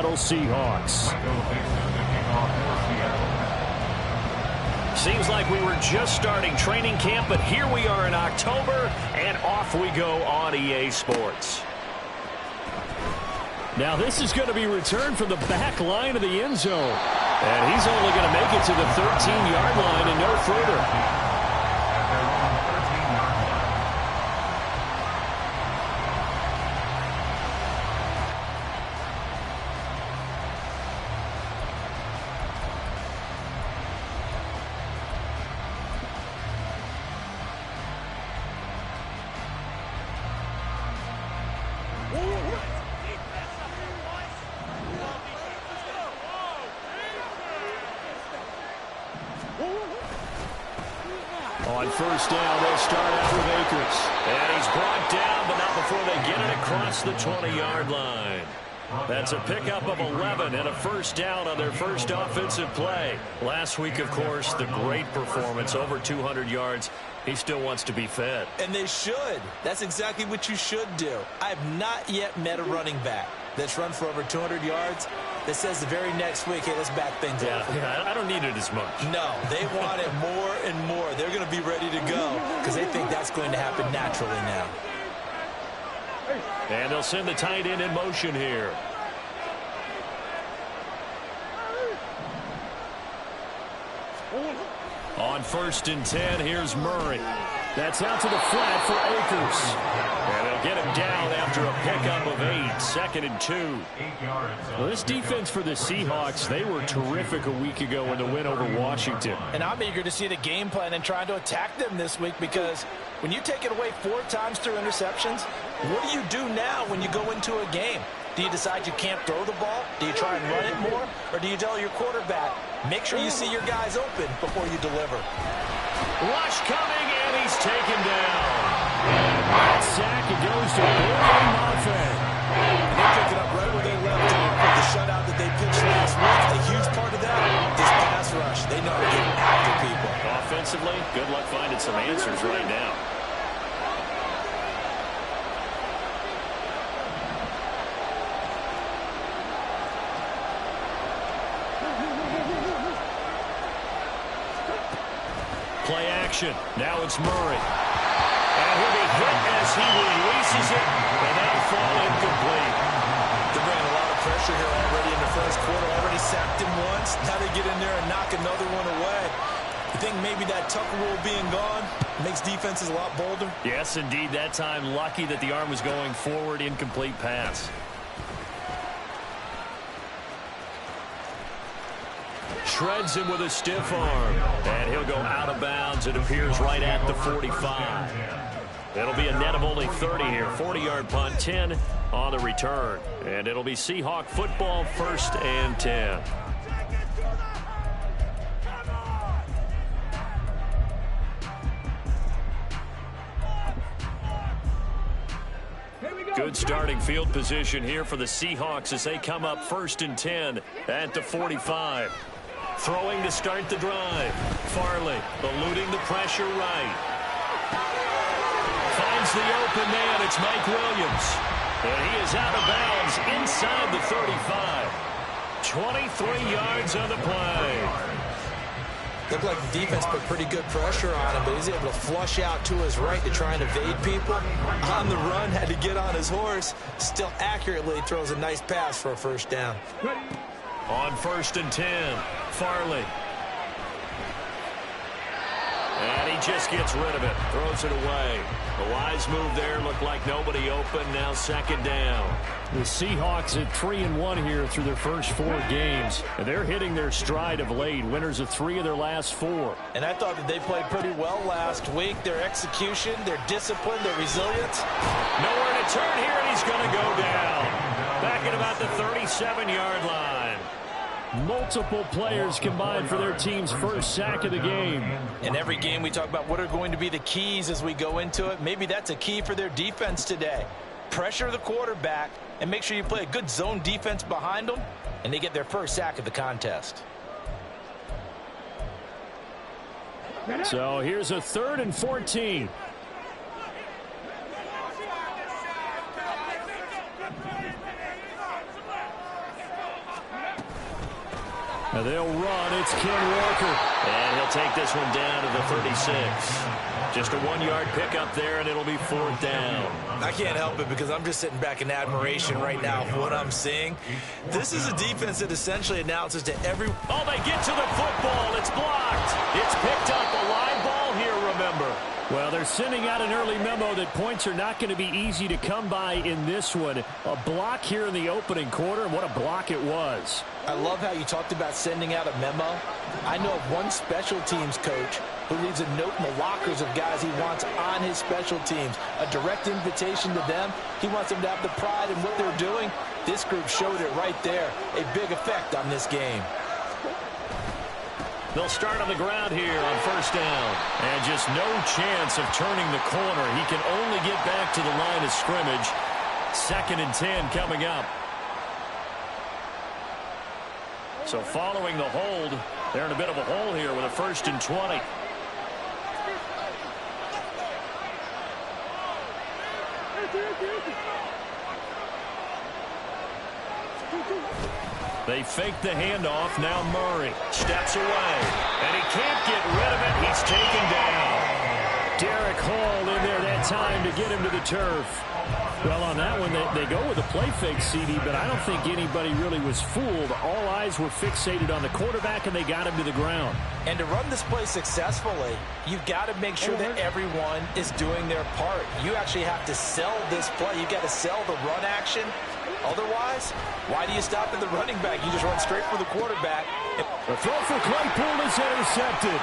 Seattle Seahawks. Seems like we were just starting training camp, but here we are in October, and off we go on EA Sports. Now this is going to be returned from the back line of the end zone. And he's only going to make it to the 13-yard line and no further. On first down, they'll start out with Akers. And he's brought down, but not before they get it across the 20-yard line. That's a pickup of 11 and a first down on their first offensive play. Last week, of course, the great performance, over 200 yards. He still wants to be fed. And they should. That's exactly what you should do. I have not yet met a running back that's run for over 200 yards that says the very next week, hey, let's back things up. Yeah, I don't need it as much. No, they want it more and more. They're going to be ready to go because they think that's going to happen naturally now. And they'll send the tight end in motion here. On first and 10, here's Murray. That's out to the flat for Akers. And they'll get him down after a pickup of 8, 2nd and 2. Well, this defense for the Seahawks, they were terrific a week ago in the win over Washington. And I'm eager to see the game plan and trying to attack them this week, because when you take it away 4 times through interceptions, what do you do now when you go into a game? Do you decide you can't throw the ball? Do you try and run it more? Or do you tell your quarterback, make sure you see your guys open before you deliver? Rush coming, and he's taken down. That sack, it goes to Gordon Monfort. They pick it up right where they left off with the shutout that they pitched last week. A huge part of that, this pass rush. They know how to get after people. Offensively, good luck finding some answers right now. Play action. Now it's Murray. And he'll be hit as he releases it, and that'll fall incomplete. They're bringing a lot of pressure here already in the first quarter. Already sacked him once. Now they get in there and knock another one away. You think maybe that Tucker rule being gone makes defenses a lot bolder? Yes, indeed. That time, lucky that the arm was going forward. Incomplete pass. Shreds him with a stiff arm. And he'll go out of bounds. It appears right at the 45. It'll be a net of only 30 here. 40-yard punt, 10 on the return. And it'll be Seahawk football, 1st and 10. Good starting field position here for the Seahawks as they come up 1st and 10 at the 45. Throwing to start the drive. Farley eluding the pressure right. Finds the open man. It's Mike Williams. And he is out of bounds inside the 35. 23 yards on the play. Looked like the defense put pretty good pressure on him, but he's able to flush out to his right to try and evade people. On the run, had to get on his horse. Still accurately throws a nice pass for a first down. On 1st and 10, Farley. And he just gets rid of it, throws it away. A wise move there, looked like nobody open, now 2nd down. The Seahawks at 3-1 here through their first 4 games. And they're hitting their stride of late, winners of 3 of their last 4. And I thought that they played pretty well last week. Their execution, their discipline, their resilience. Nowhere to turn here, and he's going to go down. Back at about the 37-yard line. Multiple players combined for their team's first sack of the game. In every game we talk about what are going to be the keys as we go into it. Maybe that's a key for their defense today. Pressure the quarterback and make sure you play a good zone defense behind them, and they get their first sack of the contest. So here's a 3rd and 14. Now they'll run. It's Ken Walker. And he'll take this one down to the 36. Just a 1-yard pickup there, and it'll be 4th down. I can't help it because I'm just sitting back in admiration right now of what I'm seeing. This is a defense that essentially announces to every... Oh, they get to the football. It's blocked. It's picked up. A live ball here, remember. Well, they're sending out an early memo that points are not going to be easy to come by in this one. A block here in the opening quarter, and what a block it was. I love how you talked about sending out a memo. I know of one special teams coach who leaves a note in the lockers of guys he wants on his special teams. A direct invitation to them. He wants them to have the pride in what they're doing. This group showed it right there. A big effect on this game. They'll start on the ground here on 1st down. And just no chance of turning the corner. He can only get back to the line of scrimmage. 2nd and 10 coming up. So following the hold, they're in a bit of a hole here with a 1st and 20. They fake the handoff. Now Murray Steps away, and he can't get rid of it. He's taken down. Derek Hall in there that time to get him to the turf. Well, on that one, they go with a play fake, CD, but I don't think anybody really was fooled. All eyes were fixated on the quarterback, and they got him to the ground. And to run this play successfully, you've got to make sure that everyone is doing their part. You actually have to sell this play. You've got to sell the run action. Otherwise, why do you stop at the running back? You just run straight for the quarterback. The throw for Claypool is intercepted.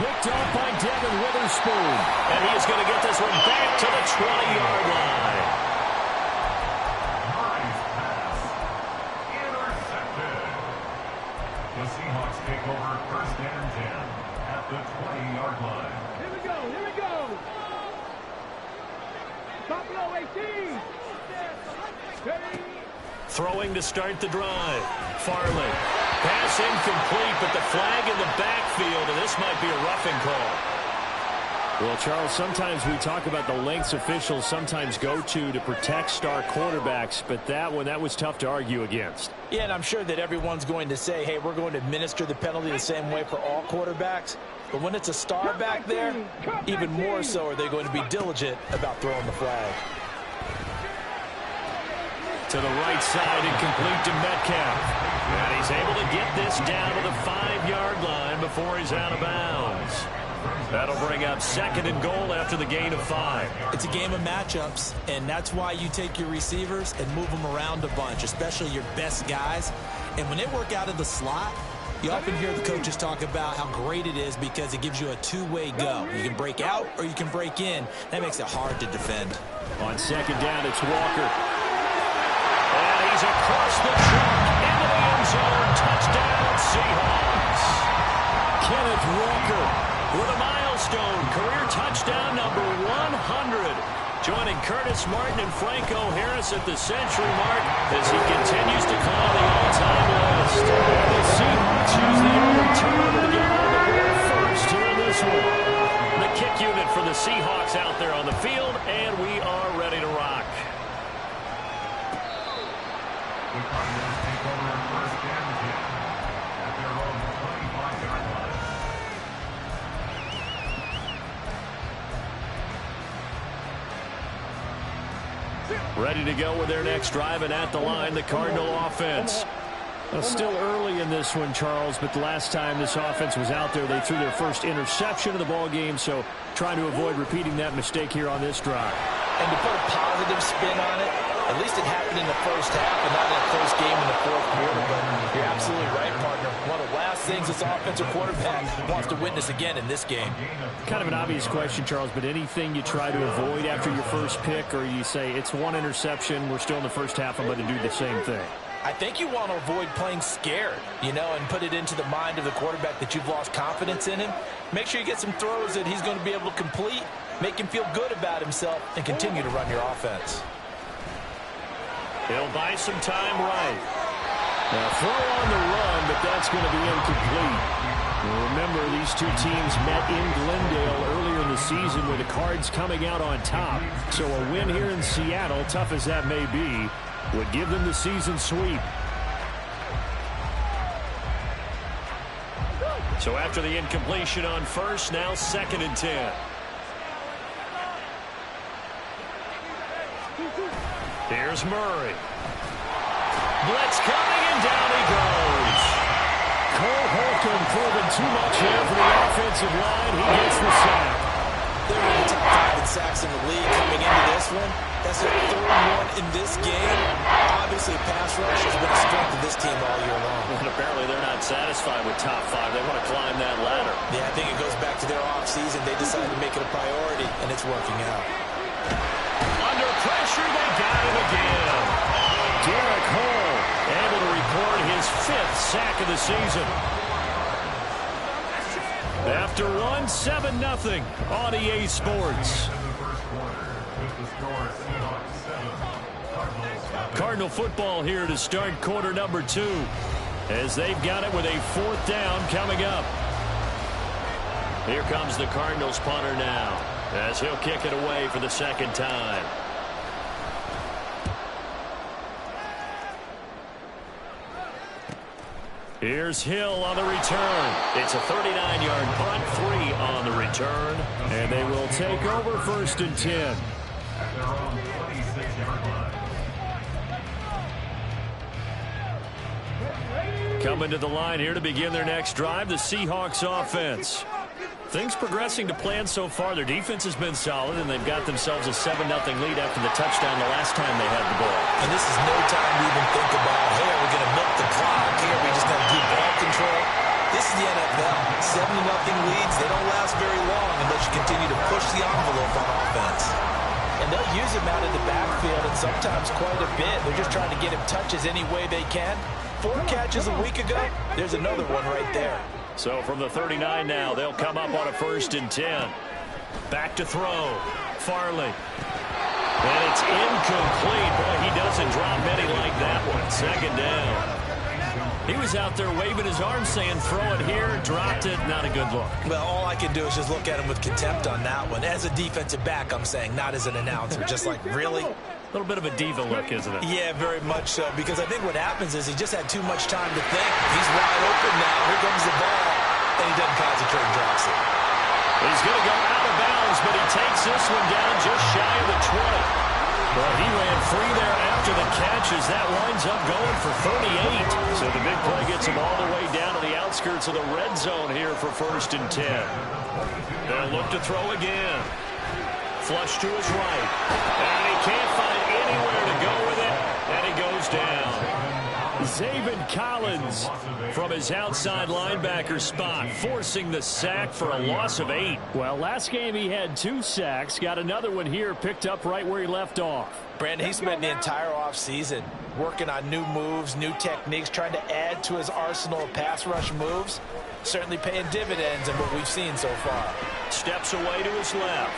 Picked up by Devin Witherspoon. And he is going to get this one back to the 20-yard line. Nice pass. Intercepted. The Seahawks take over 1st and 10 at the 20-yard line. Here we go. Here we go. Top low 18. Throwing to start the drive. Farley. Pass incomplete, but the flag in the backfield, and this might be a roughing call. Well, Charles, sometimes we talk about the lengths officials sometimes go to protect star quarterbacks, but that one, that was tough to argue against. Yeah, and I'm sure that everyone's going to say, hey, we're going to administer the penalty the same way for all quarterbacks. But when it's a star back there, even more so are they going to be diligent about throwing the flag. To the right side, incomplete to Metcalf. And he's able to get this down to the 5-yard line before he's out of bounds. That'll bring up 2nd and goal after the gain of 5. It's a game of matchups, and that's why you take your receivers and move them around a bunch, especially your best guys. And when they work out of the slot, you often hear the coaches talk about how great it is because it gives you a two-way go. You can break out or you can break in. That makes it hard to defend. On 2nd down, it's Walker. And he's across the track into the end zone. Touchdown, Seahawks. Kenneth Walker with a milestone career touchdown number 100. Joining Curtis Martin and Franco Harris at the century mark as he continues to climb the all-time list. And the Seahawks use the early turnover to get on the board first here in this one. The kick unit for the Seahawks out there on the field, and we are ready to rock. The Cardinals take over 1st and 10 at their own 25-yard line. Ready to go with their next drive, and at the line, the Cardinal offense. Well, still early in this one, Charles, but the last time this offense was out there, they threw their first interception of the ball game, so trying to avoid repeating that mistake here on this drive. And to put a positive spin on it, at least it happened in the first half and not in a close game in the 4th quarter. But you're absolutely right, partner. One of the last things this offensive quarterback wants to witness again in this game. Kind of an obvious question, Charles, but anything you try to avoid after your first pick, or you say it's one interception, we're still in the first half, I'm going to do the same thing? I think you want to avoid playing scared, you know, and put it into the mind of the quarterback that you've lost confidence in him. Make sure you get some throws that he's going to be able to complete, make him feel good about himself, and continue to run your offense. He'll buy some time right. Now, throw on the run, but that's going to be incomplete. Well, remember, these two teams met in Glendale earlier in the season with the Cards coming out on top. So a win here in Seattle, tough as that may be, would give them the season sweep. So after the incompletion on first, now 2nd and 10. Here's Murray. Blitz coming, and down he goes. Cole Holcomb proving too much here for the offensive line. He gets the sack. They're in the top 5 in sacks in the league coming into this one. That's their 3rd one in this game. Obviously, pass rush has been a strength of this team all year long. And apparently they're not satisfied with top 5. They want to climb that ladder. Yeah, I think it goes back to their offseason. They decided to make it a priority, and it's working out. Under pressure, they got him again. Derek Hall able to record his 5th sack of the season. After one, 7-0 on EA Sports. Cardinal football here to start quarter number 2, as they've got it with a 4th down coming up. Here comes the Cardinals punter now, as he'll kick it away for the 2nd time. Here's Hill on the return. It's a 39-yard punt, 3 on the return. And they will take over 1st and 10. At their own 26-yard line. Coming to the line here to begin their next drive, the Seahawks offense. Things progressing to plan so far. Their defense has been solid, and they've got themselves a 7-0 lead after the touchdown the last time they had the ball. And this is no time to even think about, hey, are we going to milk the clock? Hey, are we just going to do ball control? This is the NFL. 7-0 leads, they don't last very long unless you continue to push the envelope on offense. And they'll use him out of the backfield, and sometimes quite a bit. They're just trying to get him touches any way they can. 4 catches a week ago. There's another one right there. So from the 39 now, they'll come up on a 1st and 10. Back to throw. Farley. And it's incomplete. Boy, he doesn't drop many like that one. 2nd down. He was out there waving his arms saying, throw it here, dropped it, not a good look. Well, all I can do is just look at him with contempt on that one. As a defensive back, I'm saying, not as an announcer. Just like, really? A little bit of a diva look, isn't it? Yeah, very much so, because I think what happens is he just had too much time to think. He's wide open now. Here comes the ball, and he doesn't concentrate and drops it. He's going to go out of bounds, but he takes this one down just shy of the 20. Well, he ran free there after the catch as that winds up going for 38. So the big play gets him all the way down to the outskirts of the red zone here for 1st and 10. They'll look to throw again. Flush to his right. And he can't find anywhere to go with it, and he goes down. Zaven Collins from his outside linebacker spot, forcing the sack for a loss of 8. Well, last game he had 2 sacks. Got another one here, picked up right where he left off. Brandon, he spent the entire offseason working on new moves, new techniques, trying to add to his arsenal of pass rush moves. Certainly paying dividends in what we've seen so far. Steps away to his left.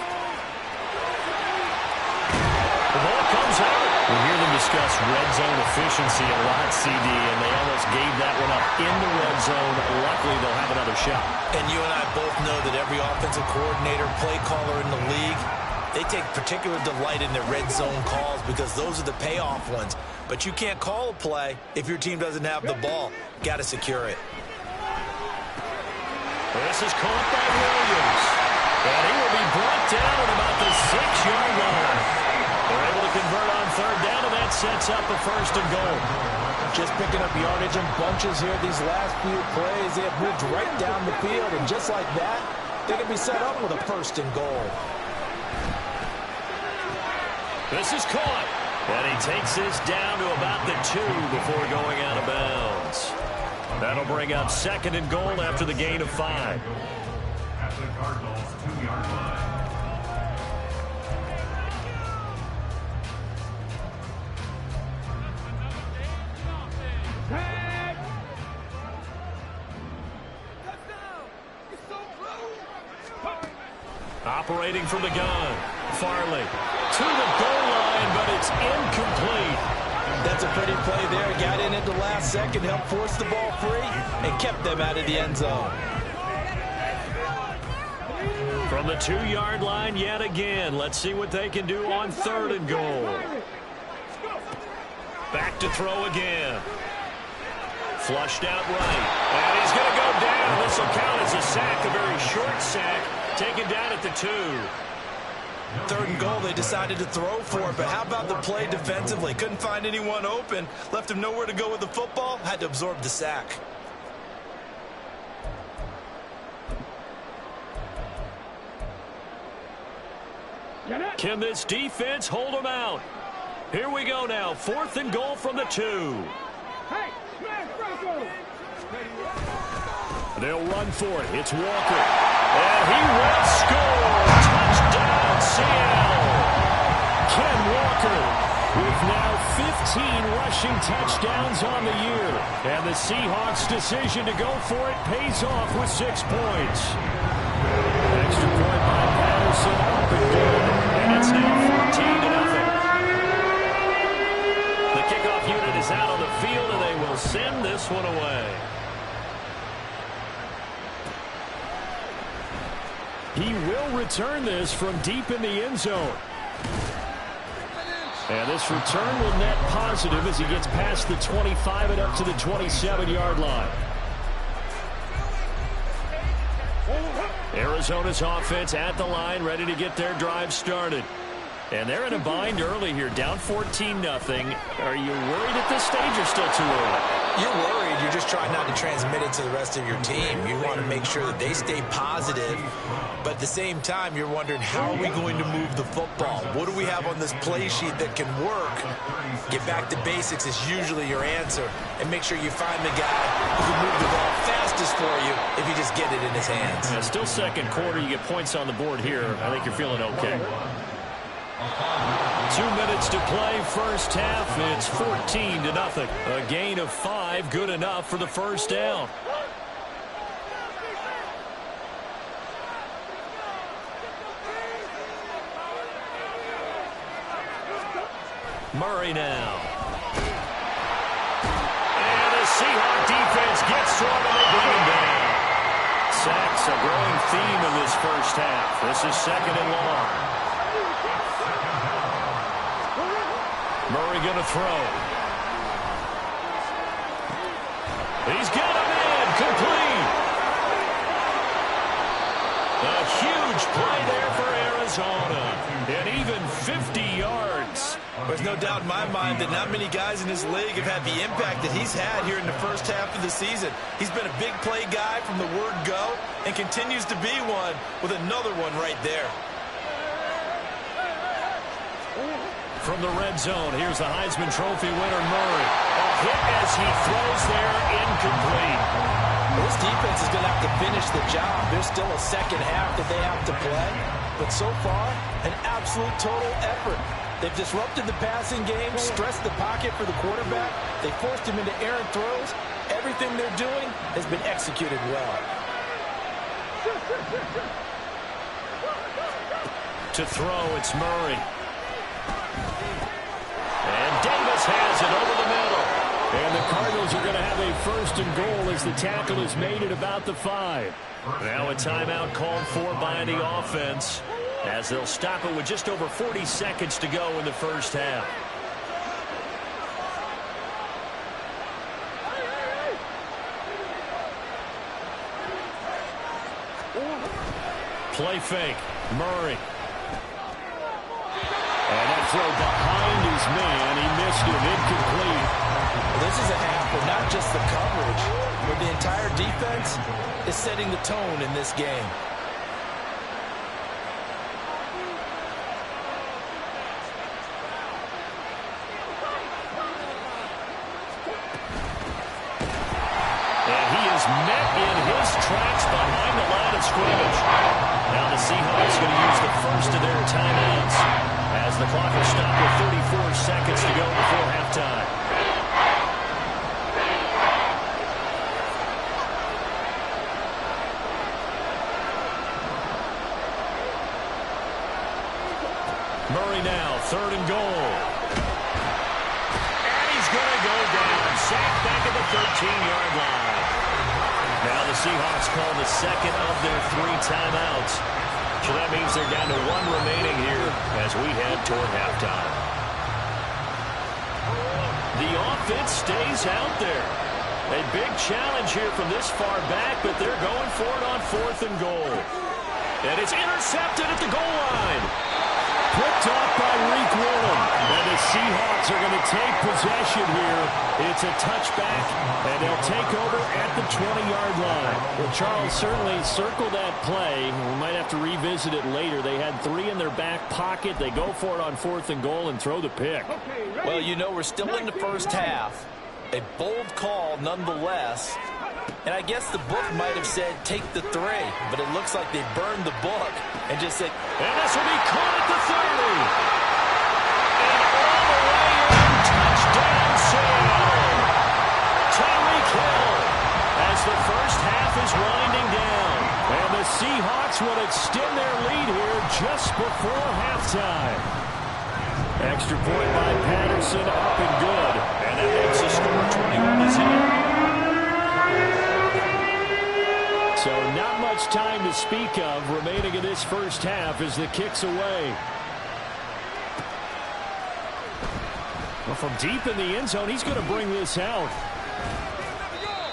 The ball comes out. We hear them discuss red zone efficiency a lot, CD, and they almost gave that one up in the red zone. Luckily, they'll have another shot. And you and I both know that every offensive coordinator, play caller in the league, they take particular delight in their red zone calls because those are the payoff ones. But you can't call a play if your team doesn't have the ball. Got to secure it. This is caught by Williams. And he will be brought down at about the 6-yard line. They're able to convert on 3rd down, and that sets up a 1st and goal. Just picking up yardage in bunches here these last few plays. They have moved right down the field, and just like that, they can be set up with a 1st and goal. This is caught. And he takes this down to about the 2 before going out of bounds. That'll bring up 2nd and goal after the gain of 5. At the Cardinals' 2-yard line. Operating from the gun. Farley to the goal line, but it's incomplete. That's a pretty play there. Got in at the last second, helped force the ball free, and kept them out of the end zone. From the 2-yard line yet again. Let's see what they can do on 3rd and goal. Back to throw again. Flushed out right. And he's going to go down. This will count as a sack, a very short sack, taken down at the 2. 3rd and goal, they decided to throw for it, but how about the play defensively? Couldn't find anyone open, left him nowhere to go with the football, had to absorb the sack. Can this defense hold them out? Here we go now, 4th and goal from the 2. Hey, smash Bronco! They'll run for it. It's Walker. And he will score. Touchdown, Seattle. Ken Walker with now 15 rushing touchdowns on the year. And the Seahawks' decision to go for it pays off with 6 points. Extra point by Patterson. Up and good. And it's now 14-0. The kickoff unit is out on the field, and they will send this one away. He will return this from deep in the end zone. And this return will net positive as he gets past the 25 and up to the 27-yard line. Arizona's offense at the line, ready to get their drive started. And they're in a bind early here, down 14-0. Are you worried at this stage or still too early? You're worried. You're just trying not to transmit it to the rest of your team. You want to make sure that they stay positive, but at the same time, you're wondering, how are we going to move the football? What do we have on this play sheet that can work? Get back to basics is usually your answer, and make sure you find the guy who can move the ball fastest for you if you just get it in his hands. Yeah, still second quarter. You get points on the board here. I think you're feeling okay. 2 minutes to play, first half. It's 14-0. A gain of 5, good enough for the first down. Murray now. And the Seahawks defense gets to him and they bring him down. Sacks a growing theme in this first half. This is 2nd and long. Murray going to throw. He's got him in. Complete. A huge play there for Arizona. And even 50 yards. There's no doubt in my mind that not many guys in this league have had the impact that he's had here in the first half of the season. He's been a big play guy from the word go and continues to be one with another one right there. From the red zone, here's the Heisman Trophy winner, Murray. A hit as he throws there, incomplete. This defense is going to have to finish the job. There's still a second half that they have to play. But so far, an absolute total effort. They've disrupted the passing game, stressed the pocket for the quarterback. They forced him into errant throws. Everything they're doing has been executed well. To throw, it's Murray. And Davis has it over the middle. And the Cardinals are going to have a 1st and goal as the tackle is made at about the 5. Now a timeout called for by the offense as they'll stop it with just over 40 seconds to go in the first half. Play fake. Murray. And that throw behind his man. He missed him. Incomplete. This is a half, but not just the coverage, but the entire defense is setting the tone in this game. And he is met in his tracks behind the line of scrimmage. Now the Seahawks going to use the first of their timeouts as the clock will stop with 34 seconds to go before halftime. Murray now, 3rd and goal. And he's going to go down. Sacked back at the 13-yard line. Now the Seahawks call the second of their 3 timeouts. So that means they're down to 1 remaining here as we head toward halftime. The offense stays out there. They big challenge here from this far back, but they're going for it on 4th and goal. And it's intercepted at the goal line. Picked off by Reek Willem. And the Seahawks are going to take possession here. It's a touchback, and they'll take over at the 20-yard line. Well, Charles, certainly circle that play. We might have to revisit it later. They had 3 in their back pocket. They go for it on 4th and goal and throw the pick. Well, you know, we're still in the first half. A bold call nonetheless. And I guess the book might have said take the 3, but it looks like they burned the book and just said, and this will be caught at the 30. And all the way in, touchdown Sam. Tyreek Hill as the first half is winding down. And the Seahawks will extend their lead here just before halftime. Extra point by Patterson, up and good. And that makes the score 21-0. So not much time to speak of remaining in this first half as the kick's away. Well, from deep in the end zone, he's going to bring this out.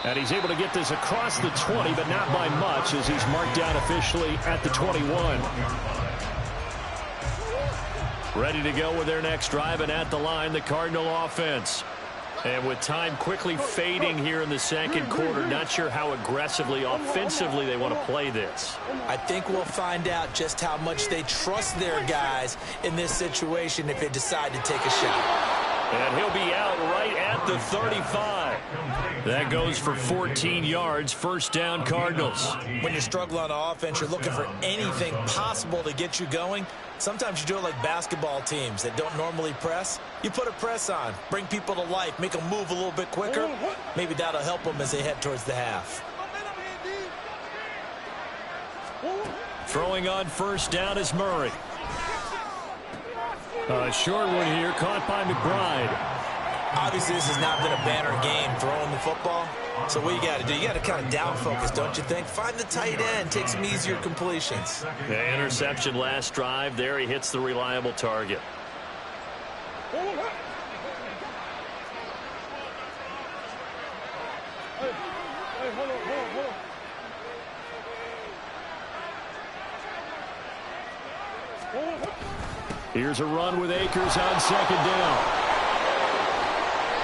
And he's able to get this across the 20, but not by much as he's marked down officially at the 21. Ready to go with their next drive, and at the line, the Cardinal offense. And with time quickly fading here in the second quarter, not sure how aggressively, offensively they want to play this. I think we'll find out just how much they trust their guys in this situation if they decide to take a shot. And he'll be out right at the 35. That goes for 14 yards, first down Cardinals. When you struggle on offense, you're looking for anything possible to get you going. Sometimes you do it like basketball teams that don't normally press. You put a press on, bring people to life, make them move a little bit quicker. Maybe that'll help them as they head towards the half. Throwing on first down is Murray. A short one here, caught by McBride. Obviously, this has not been a banner game throwing the football. So what you got to do, you got to kind of down focus, don't you think? Find the tight end, take some easier completions. Yeah, interception last drive. There he hits the reliable target. Here's a run with Akers on second down.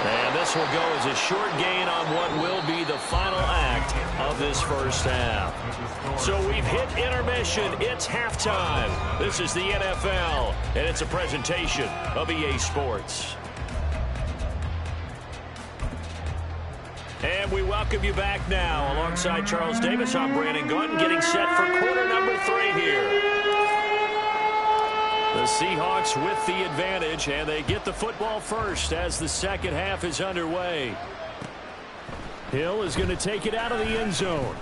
And this will go as a short gain on what will be the final act of this first half. So we've hit intermission. It's halftime. This is the NFL, and it's a presentation of EA Sports. And we welcome you back now. Alongside Charles Davis, I'm Brandon Gunn, getting set for quarter number 3 here. The Seahawks with the advantage, and they get the football first as the second half is underway. Hill is going to take it out of the end zone.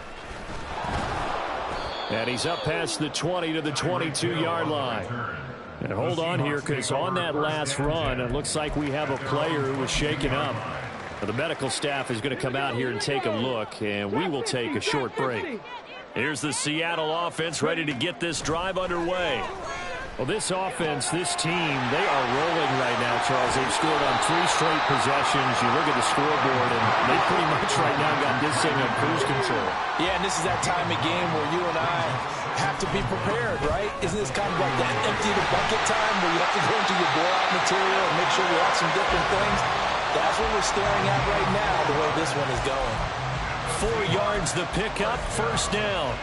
And he's up past the 20 to the 22-yard line. And hold on here, because on that last run, it looks like we have a player who was shaken up. The medical staff is going to come out here and take a look, and we will take a short break. Here's the Seattle offense ready to get this drive underway. Well, this offense, this team, they are rolling right now, Charles. They've scored on 3 straight possessions. You look at the scoreboard, and they pretty much right now got this thing on cruise control. Yeah, and this is that time of game where you and I have to be prepared, right? Isn't this kind of like that empty the bucket time where you have to go into your blowout material and make sure you have some different things? That's what we're staring at right now, the way this one is going. 4 yards the pickup, first down.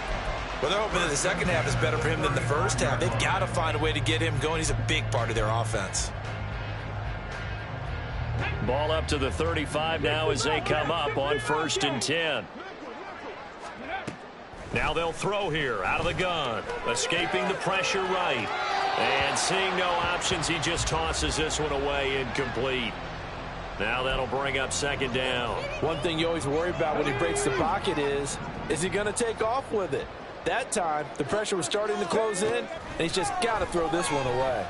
Well, they're hoping that the second half is better for him than the first half. They've got to find a way to get him going. He's a big part of their offense. Ball up to the 35 now as they come up on 1st and 10. Now they'll throw here out of the gun. Escaping the pressure right. And seeing no options, he just tosses this one away incomplete. Now that'll bring up second down. One thing you always worry about when he breaks the pocket is he going to take off with it? That time, the pressure was starting to close in, and he's just got to throw this one away.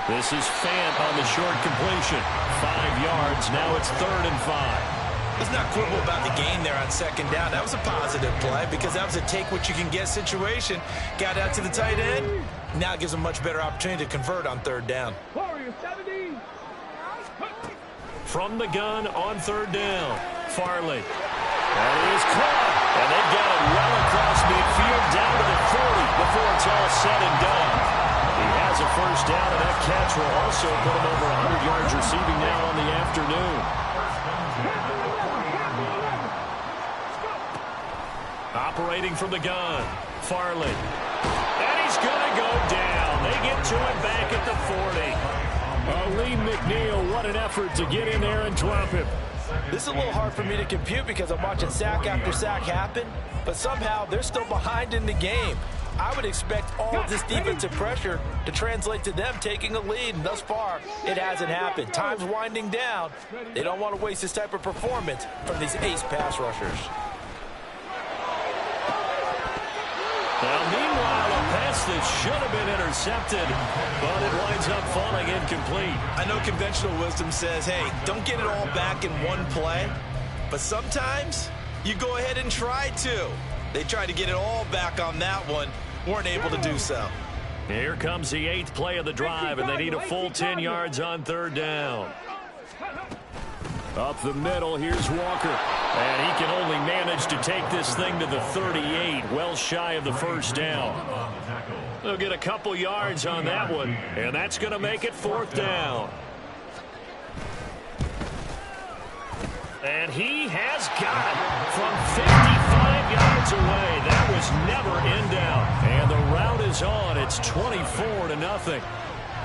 This is Fant on the short completion. 5 yards. Now it's 3rd and 5. Let's not quibble about the gain there on second down. That was a positive play because that was a take-what-you-can-get situation. Got out to the tight end. Now it gives him a much better opportunity to convert on 3rd down. from the gun on third down. Farley. That is caught. And they've got it well across midfield down to the 40 before it's all said and done. He has a first down, and that catch will also put him over 100 yards receiving now on the afternoon. Operating from the gun. Farley. And he's going to go down. They get to him back at the 40. Lee McNeil, what an effort to get in there and drop him. This is a little hard for me to compute because I'm watching sack after sack happen, but somehow they're still behind in the game. I would expect all of this defensive pressure to translate to them taking a lead, and thus far, it hasn't happened. Time's winding down. They don't want to waste this type of performance from these ace pass rushers. Now, meanwhile, a pass that should have been intercepted, but it winds up falling incomplete. I know conventional wisdom says, hey, don't get it all back in one play, but sometimes you go ahead and try to. They tried to get it all back on that one, weren't able to do so. Here comes the 8th play of the drive, and they need a full 10 yards on third down. Up the middle, here's Walker. And he can only manage to take this thing to the 38, well shy of the first down. They'll get a couple yards on that one, and that's going to make it 4th down. And he has got it from 55 yards away. That was never in doubt. And the route is on. It's 24-0.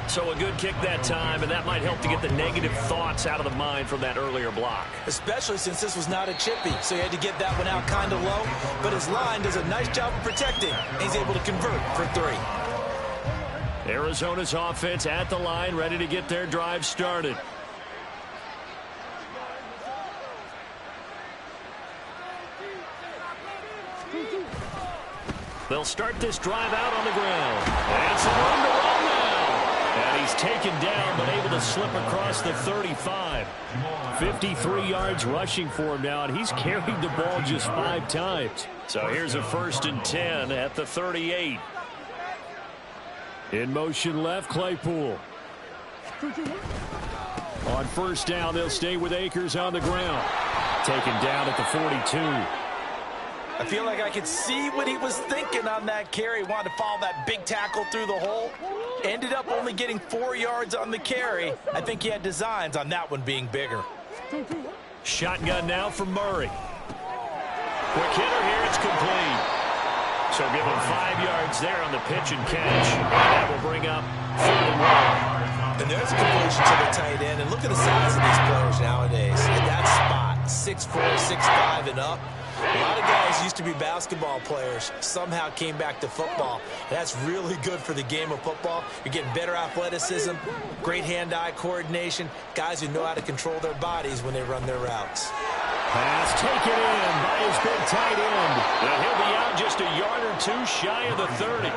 So a good kick that time, and that might help to get the negative thoughts out of the mind from that earlier block. Especially since this was not a chippy, so he had to get that one out kind of low. But his line does a nice job of protecting. He's able to convert for 3. Arizona's offense at the line, ready to get their drive started. They'll start this drive out on the ground. And some room to run now. And he's taken down, but able to slip across the 35. 53 yards rushing for him now, and he's carried the ball just 5 times. So here's a 1st and 10 at the 38. In motion left, Claypool. On first down, they'll stay with Akers on the ground. Taken down at the 42. I feel like I could see what he was thinking on that carry. Wanted to follow that big tackle through the hole. Ended up only getting 4 yards on the carry. I think he had designs on that one being bigger. Shotgun now from Murray. Quick hitter here, it's complete. So give him 5 yards there on the pitch and catch. And that will bring up 3rd and 1. And there's a completion to the tight end. And look at the size of these players nowadays. In that spot, 6'4", 6'5", and up. A lot of guys used to be basketball players, somehow came back to football. That's really good for the game of football. You're getting better athleticism, great hand-eye coordination, guys who know how to control their bodies when they run their routes. Pass taken in by his big tight end. And he'll be out just a yard or two shy of the 30.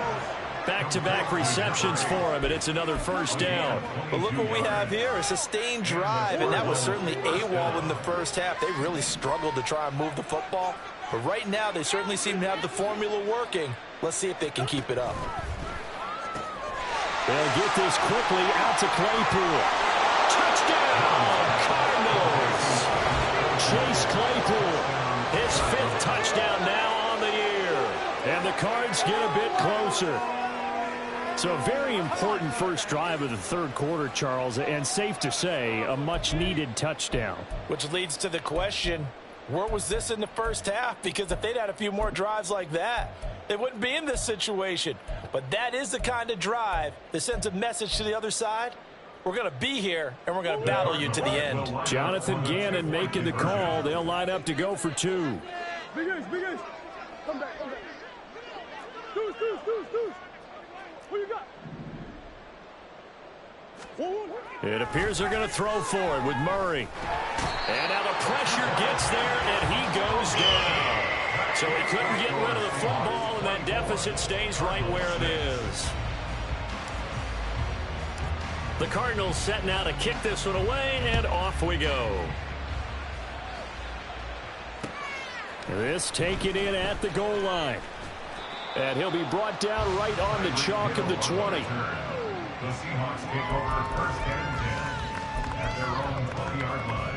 Back-to-back receptions for him, and it's another 1st down. But look what we have here, a sustained drive, and that was certainly AWOL in the first half. They really struggled to try and move the football. But right now, they certainly seem to have the formula working. Let's see if they can keep it up. They'll get this quickly out to Claypool. Touchdown, Cardinals! Chase Claypool. His 5th touchdown now on the year. And the Cards get a bit closer. So a very important first drive of the 3rd quarter, Charles, and safe to say, a much-needed touchdown. Which leads to the question, where was this in the first half? Because if they'd had a few more drives like that, they wouldn't be in this situation. But that is the kind of drive that sends a message to the other side. We're going to be here, and we're going to battle you to the end. Jonathan Gannon making the call. They'll line up to go for 2. Big ace, big ace. Come back, come back. Deuce. What you got? It appears they're going to throw for it with Murray. And now the pressure gets there, and he goes down. So he couldn't get rid of the football, and that deficit stays right where it is. The Cardinals setting out to kick this one away, and off we go. This taken in at the goal line. And he'll be brought down right on the chalk of the 20. The Seahawks take over 1st and 10 at their own 20-yard line.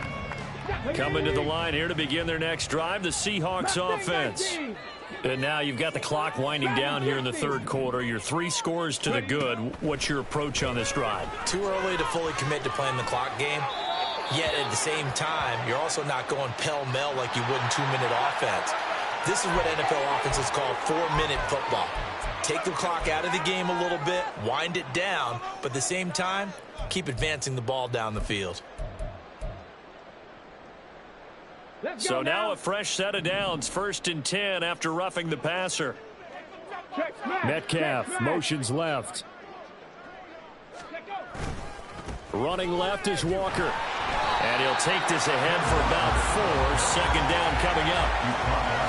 Coming to the line here to begin their next drive, the Seahawks offense. And now you've got the clock winding down here in the third quarter. You're 3 scores to the good. What's your approach on this drive? Too early to fully commit to playing the clock game. Yet at the same time, you're also not going pell-mell like you would in 2-minute offense. This is what NFL offenses call 4-minute football. Take the clock out of the game a little bit, wind it down, but at the same time, keep advancing the ball down the field. So now a fresh set of downs, 1st and 10 after roughing the passer. Metcalf motions left. Running left is Walker. And he'll take this ahead for about 4. 2nd down coming up.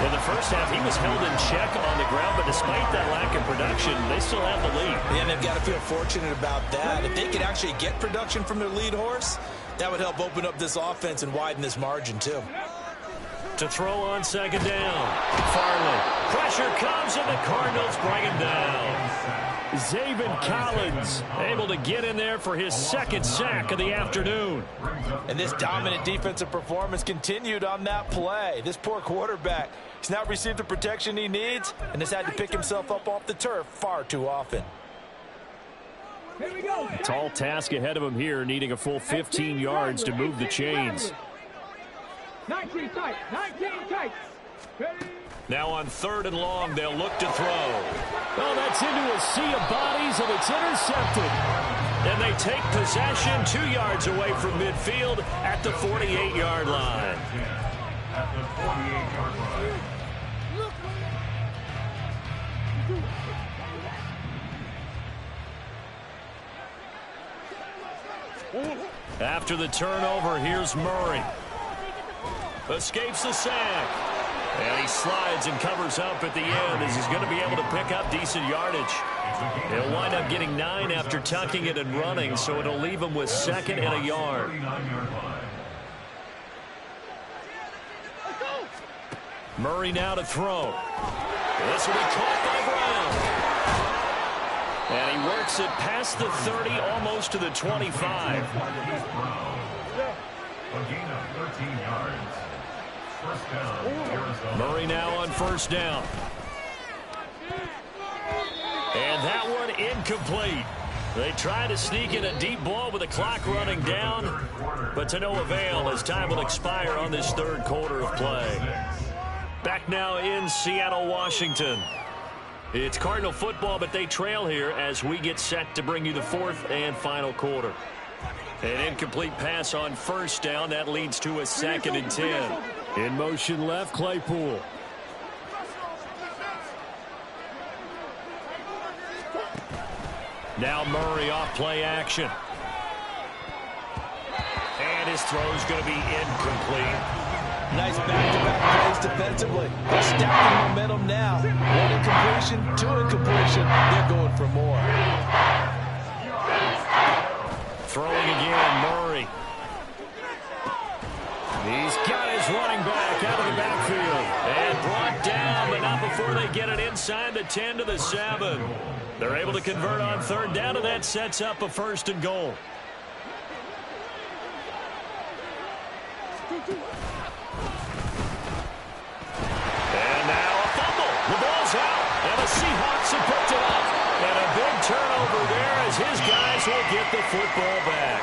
In the first half, he was held in check on the ground, but despite that lack of production, they still have the lead. Yeah, and they've got to feel fortunate about that. If they could actually get production from their lead horse, that would help open up this offense and widen this margin too. To throw on 2nd down. Farley. Pressure comes, and the Cardinals bring him down. Zaven Collins able to get in there for his 2nd sack of the afternoon. And this dominant defensive performance continued on that play. This poor quarterback has not received the protection he needs and has had to pick himself up off the turf far too often. Here we go. Tall task ahead of him here, needing a full 15 yards to move the chains. 19 tight. 19 tight. Ready? Now on 3rd and long, they'll look to throw. Oh, that's into a sea of bodies, and it's intercepted. And they take possession 2 yards away from midfield at the 48-yard line. At the 48-yard line. After the turnover, here's Murray. Escapes the sack. And he slides and covers up at the end as he's going to be able to pick up decent yardage. He'll wind up getting 9 after tucking it and running, so it'll leave him with 2nd and a yard. Murray now to throw. This will be caught by Brown. And he works it past the 30, almost to the 25. A gain of 13 yards. First down, Arizona. Murray now on 1st down. And that one incomplete. They try to sneak in a deep ball with the clock running down, but to no avail as time will expire on this 3rd quarter of play. Back now in Seattle, Washington. It's Cardinal football, but they trail here as we get set to bring you the 4th and final quarter. An incomplete pass on 1st down. That leads to a 2nd and 10. In motion left, Claypool. Now Murray off play action. And his throw's going to be incomplete. Nice back-to-back plays defensively. They're stacking momentum now. 1 incompletion, 2 incompletion. They're going for more. Throwing again, Murray. He's got his running back out of the backfield. And brought down, but not before they get it inside the 10 to the 7. They're able to convert on 3rd down, and that sets up a 1st and goal. And now a fumble. The ball's out, and the Seahawks have picked it up. And a big turnover there as his guys will get the football back.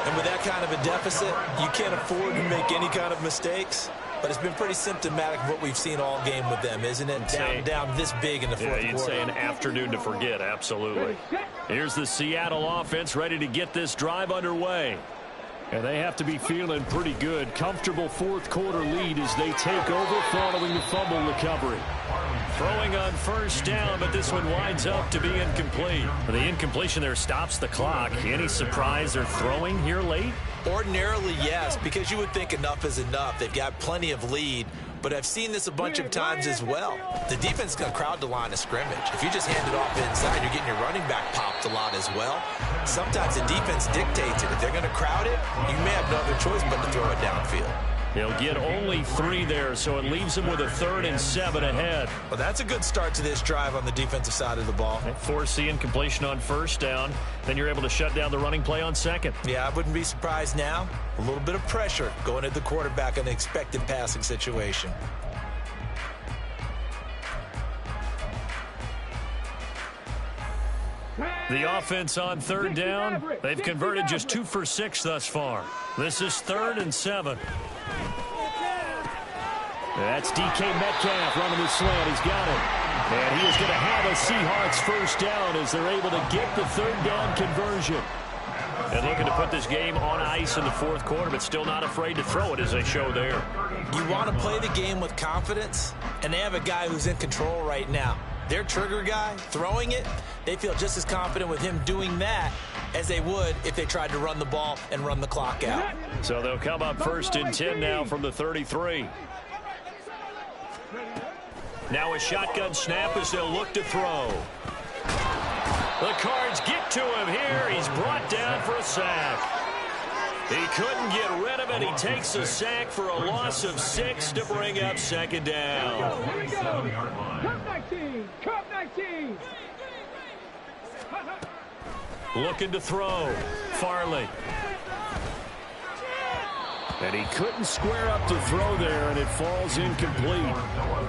And with that kind of a deficit, you can't afford to make any kind of mistakes. But it's been pretty symptomatic of what we've seen all game with them, isn't it? Down this big in the 4th quarter. You'd say an afternoon to forget, absolutely. Here's the Seattle offense ready to get this drive underway. And they have to be feeling pretty good. Comfortable 4th quarter lead as they take over following the fumble recovery. Throwing on 1st down, but this one winds up to be incomplete. The incompletion there stops the clock. Any surprise they're throwing here late? Ordinarily, yes, because you would think enough is enough. They've got plenty of lead, but I've seen this a bunch of times as well. The defense is going to crowd the line of scrimmage. If you just hand it off inside, you're getting your running back popped a lot as well. Sometimes the defense dictates it. If they're going to crowd it, you may have no other choice but to throw it downfield. He'll get only 3 there, so it leaves him with a 3rd and 7 ahead. Well, that's a good start to this drive on the defensive side of the ball. Force the incompletion on 1st down. Then you're able to shut down the running play on 2nd. Yeah, I wouldn't be surprised now. A little bit of pressure going at the quarterback in an expected passing situation. The offense on 3rd down. They've converted just 2 for 6 thus far. This is 3rd and 7. That's DK Metcalf running the slant. He's got it. And he is going to have a Seahawks 1st down as they're able to get the 3rd down conversion. And looking to put this game on ice in the 4th quarter, but still not afraid to throw it as they show there. You want to play the game with confidence, and they have a guy who's in control right now. Their trigger guy throwing it, they feel just as confident with him doing that as they would if they tried to run the ball and run the clock out. So they'll come up 1st and 10 now from the 33. Now a shotgun snap as they'll look to throw. The Cards get to him here. He's brought down for a sack. He couldn't get rid of it. He takes a sack for a loss of 6 to bring up 2nd down. Here we go. Cup 19. Cup 19. Looking to throw. Farley. And he couldn't square up to throw there, and it falls incomplete.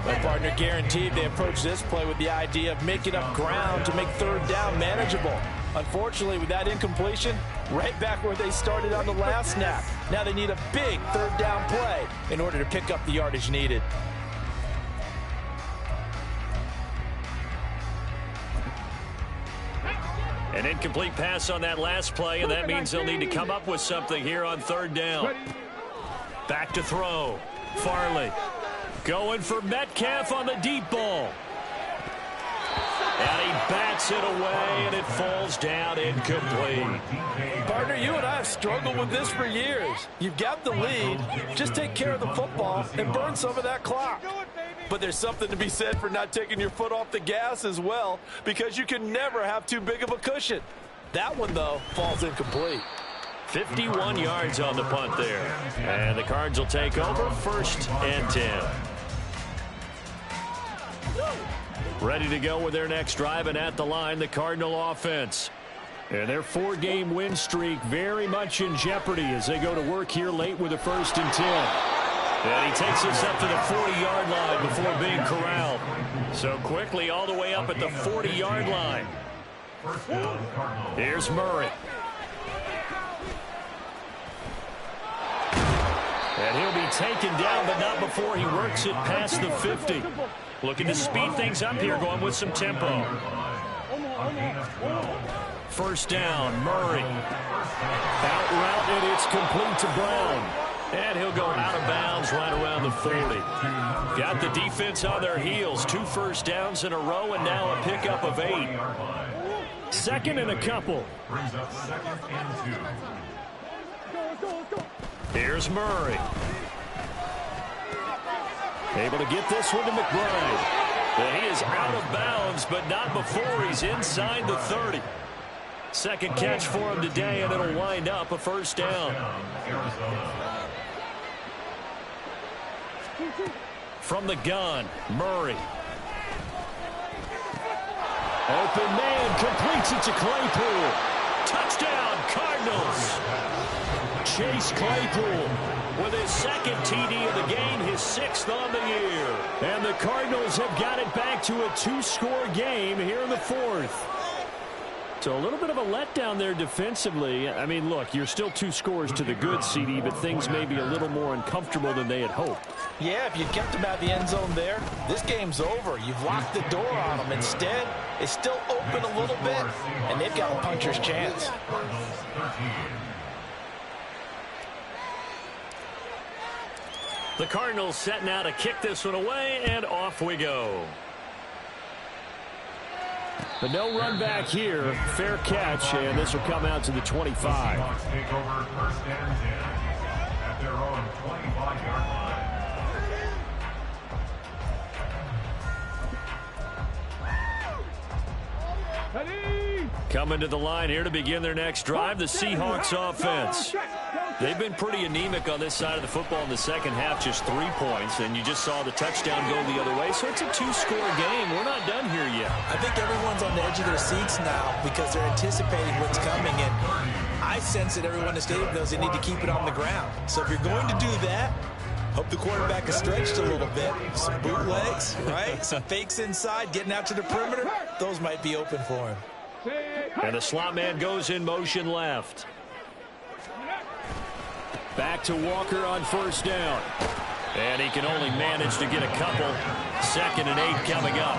My partner guaranteed they approach this play with the idea of making up ground to make 3rd down manageable. Unfortunately, with that incompletion, right back where they started on the last snap. Now they need a big 3rd down play in order to pick up the yardage needed. An incomplete pass on that last play, and that means they'll need to come up with something here on 3rd down. Back to throw. Farley going for Metcalf on the deep ball. And he bats it away, and it falls down incomplete. Partner, you and I have struggled with this for years. You've got the lead. Just take care of the football and burn some of that clock. But there's something to be said for not taking your foot off the gas as well, because you can never have too big of a cushion. That one, though, falls incomplete. 51 yards on the punt there. And the Cards will take over 1st and 10. Ready to go with their next drive, and at the line, the Cardinal offense. And their 4-game win streak very much in jeopardy as they go to work here late with a 1st and 10. And he takes us up to the 40-yard line before being corralled. So quickly all the way up at the 40-yard line. Here's Murray. And he'll be taken down, but not before he works it past the 50. Looking to speed things up here, going with some tempo. 1st down, Murray. Out route, and it's complete to Brown. And he'll go out of bounds right around the 40. Got the defense on their heels. 2 1st downs in a row, and now a pickup of 8. 2nd and a couple. Brings up 2nd and 2. Here's Murray. Able to get this one to McBride. And he is out of bounds, but not before he's inside the 30. 2nd catch for him today, and it'll wind up a 1st down. From the gun, Murray. Open man, completes it to Claypool. Touchdown, Cardinals. Chase Claypool with his 2nd TD of the game, his 6th on the year. And the Cardinals have got it back to a 2-score game here in the 4th. So a little bit of a letdown there defensively. I mean, look, you're still 2 scores to the good, CD, but things may be a little more uncomfortable than they had hoped. Yeah, if you kept them out of the end zone there, this game's over. You've locked the door on them. Instead, it's still open a little bit, and they've got a puncher's chance. The Cardinals setting out to kick this one away, and off we go. But no run back here. Fair catch, and this will come out to the 25. Seahawks take over 1st and 10 at their own 25-yard line. Coming to the line here to begin their next drive, the Seahawks offense. They've been pretty anemic on this side of the football in the second half, just 3 points, and you just saw the touchdown go the other way. So it's a 2-score game. We're not done here yet. I think everyone's on the edge of their seats now because they're anticipating what's coming, and I sense that everyone in the stadium knows they need to keep it on the ground. So if you're going to do that, hope the quarterback is stretched a little bit. Some bootlegs, right? Some fakes inside, getting out to the perimeter. Those might be open for him. And the slot man goes in motion left. Back to Walker on first down. And he can only manage to get a couple. 2nd and 8 coming up.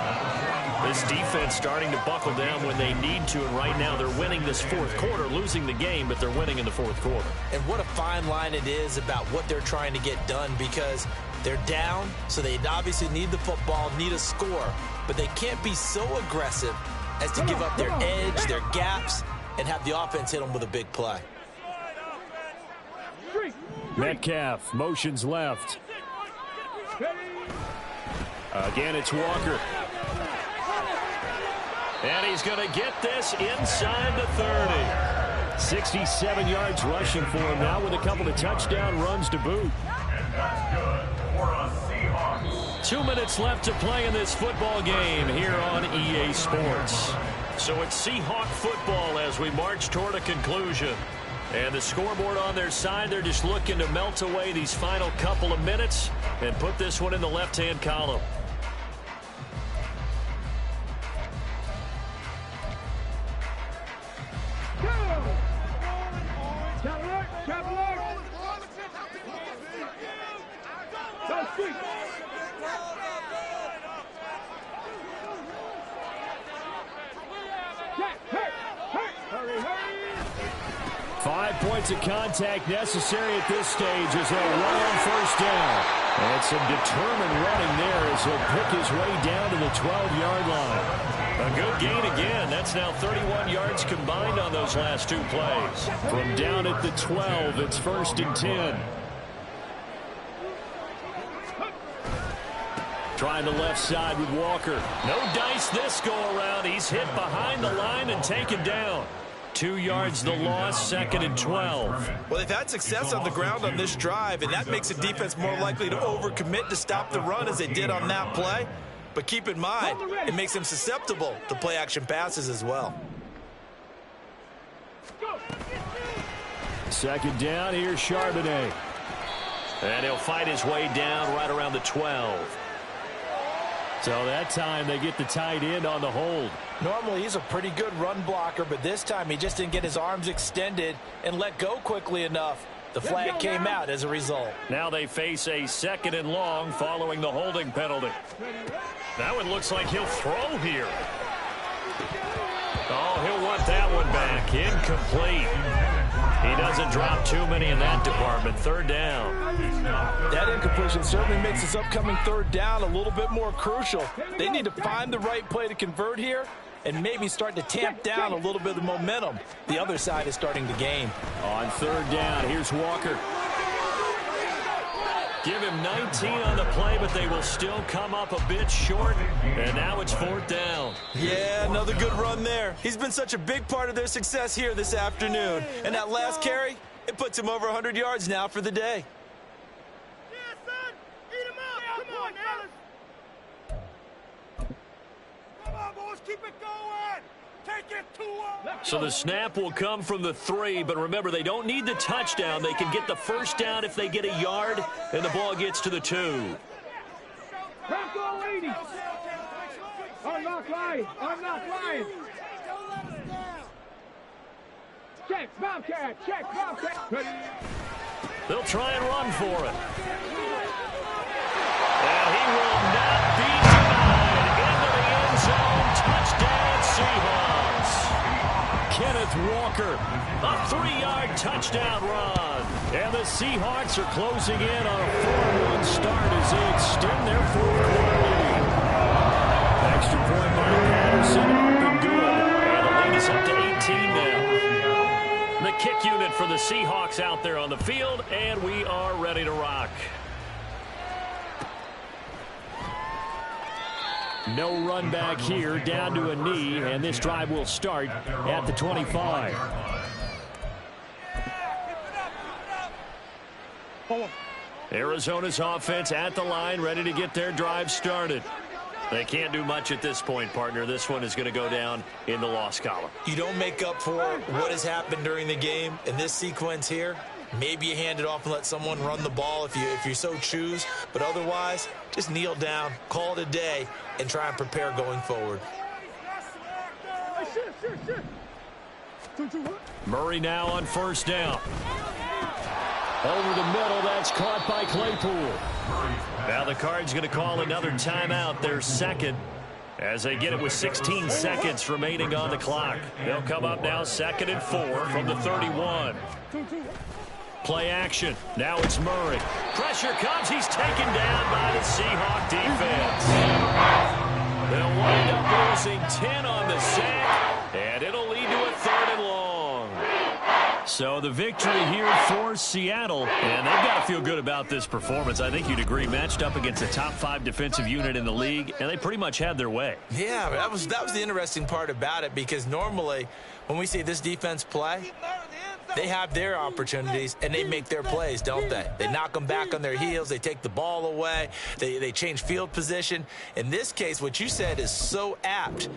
This defense starting to buckle down when they need to, and right now they're winning this fourth quarter, losing the game, but they're winning in the fourth quarter. And what a fine line it is about what they're trying to get done, because they're down, so they obviously need the football, need a score, but they can't be so aggressive as to give up their edge, their gaps, and have the offense hit them with a big play. Metcalf motions left. Again, it's Walker. And he's going to get this inside the 30. 67 yards rushing for him now with a couple of touchdown runs to boot. And that's good for a Seahawks. 2 minutes left to play in this football game here on EA Sports. So it's Seahawk football as we march toward a conclusion. And the scoreboard on their side, they're just looking to melt away these final couple of minutes and put this one in the left-hand column. Points of contact necessary at this stage as they'll run on first down. And some determined running there as he'll pick his way down to the 12-yard line. A good gain again. That's now 31 yards combined on those last 2 plays. From down at the 12, it's 1st and 10. Trying the left side with Walker. No dice this go-around. He's hit behind the line and taken down. 2 yards the loss, 2nd and 12. Well, they've had success on the ground on this drive, and that makes the defense more likely to overcommit to stop the run as they did on that play. But keep in mind, it makes them susceptible to play-action passes as well. 2nd down, here's Charbonnet. And he'll fight his way down right around the 12. So that time they get the tight end on the hold. Normally he's a pretty good run blocker, but this time he just didn't get his arms extended and let go quickly enough. The flag came out as a result. Now they face a 2nd and long following the holding penalty. That one looks like he'll throw here. Oh, he'll want that one back. Incomplete. He doesn't drop too many in that department. 3rd down. That incompletion certainly makes this upcoming 3rd down a little bit more crucial. They need to find the right play to convert here and maybe start to tamp down a little bit of the momentum the other side is starting to gain. On 3rd down, here's Walker. Give him 19 on the play, but they will still come up a bit short. And now it's 4th down. Yeah, another good run there. He's been such a big part of their success here this afternoon. And that last carry, it puts him over 100 yards now for the day. Yeah, son. Eat him up. Come on, now. Come on, boys. Keep it going. Take it to him. So the snap will come from the 3, but remember, they don't need the touchdown. They can get the 1st down if they get a yard, and the ball gets to the 2. Crack all 80. Unlock line. Unlock line. Check, Bobcat. Check, Bobcat. They'll try and run for it. And he will not be denied. Into the end zone. Touchdown, Seahawks. Kenneth Walker, a 3-yard touchdown run. And the Seahawks are closing in on a 4-1 start as they extend their 4th quarter lead. Extra point by Patterson, up and good. And the lead is up to 18 now. The kick unit for the Seahawks out there on the field, and we are ready to rock. No run back here, down to a knee, and this drive will start at the 25. Arizona's offense at the line, ready to get their drive started. They can't do much at this point, partner. This one is going to go down in the loss column. You don't make up for what has happened during the game in this sequence here. Maybe you hand it off and let someone run the ball if you so choose. But otherwise, just kneel down, call it a day, and try and prepare going forward. Murray now on first down. Over the middle, that's caught by Claypool. Now the Cards going to call another timeout, their second, as they get it with 16 seconds remaining on the clock. They'll come up now 2nd and 4 from the 31. Play action. Now it's Murray. Pressure comes. He's taken down by the Seahawk defense. They'll wind up losing 10 on the sack, and it'll lead to a 3rd and long. So the victory here for Seattle, and they've got to feel good about this performance. I think you'd agree, matched up against a top 5 defensive unit in the league, and they pretty much had their way. Yeah, that was the interesting part about it, because normally when we see this defense play, they have their opportunities, and they make their plays, don't they? They knock them back on their heels. They take the ball away. They change field position. In this case, what you said is so apt.